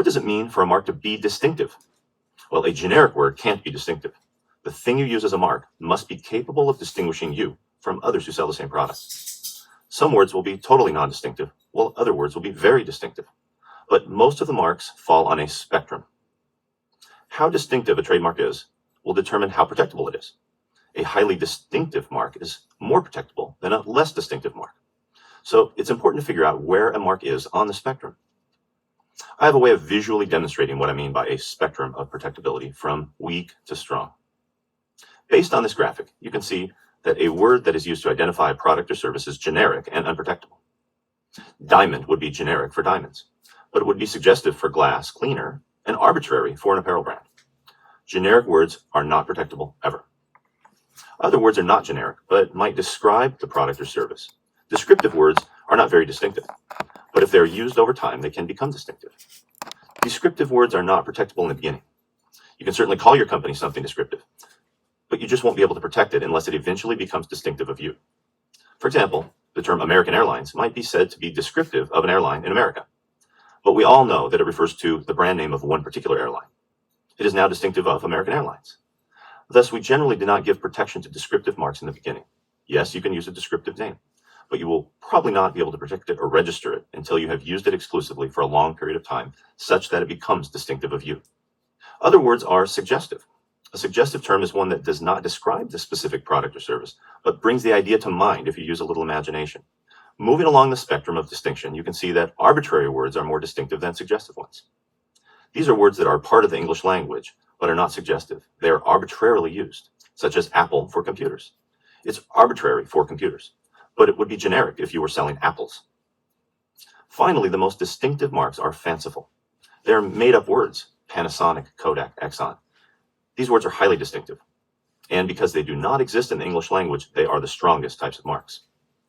What does it mean for a mark to be distinctive? Well, a generic word can't be distinctive. The thing you use as a mark must be capable of distinguishing you from others who sell the same product. Some words will be totally non-distinctive, while other words will be very distinctive. But most of the marks fall on a spectrum. How distinctive a trademark is will determine how protectable it is. A highly distinctive mark is more protectable than a less distinctive mark. So it's important to figure out where a mark is on the spectrum. I have a way of visually demonstrating what I mean by a spectrum of protectability from weak to strong. Based on this graphic, you can see that a word that is used to identify a product or service is generic and unprotectable. Diamond would be generic for diamonds, but it would be suggestive for glass cleaner and arbitrary for an apparel brand. Generic words are not protectable ever. Other words are not generic, but might describe the product or service. Descriptive words are not very distinctive, but if they're used over time, they can become distinctive. Descriptive words are not protectable in the beginning. You can certainly call your company something descriptive, but you just won't be able to protect it unless it eventually becomes distinctive of you. For example, the term American Airlines might be said to be descriptive of an airline in America, but we all know that it refers to the brand name of one particular airline. It is now distinctive of American Airlines. Thus, we generally do not give protection to descriptive marks in the beginning. Yes, you can use a descriptive name, but you will probably not be able to protect it or register it until you have used it exclusively for a long period of time, such that it becomes distinctive of you. Other words are suggestive. A suggestive term is one that does not describe the specific product or service, but brings the idea to mind if you use a little imagination. Moving along the spectrum of distinction, you can see that arbitrary words are more distinctive than suggestive ones. These are words that are part of the English language, but are not suggestive. They are arbitrarily used, such as Apple for computers. It's arbitrary for computers, but it would be generic if you were selling apples. Finally, the most distinctive marks are fanciful. They're made-up words: Panasonic, Kodak, Exxon. These words are highly distinctive, and because they do not exist in the English language, they are the strongest types of marks.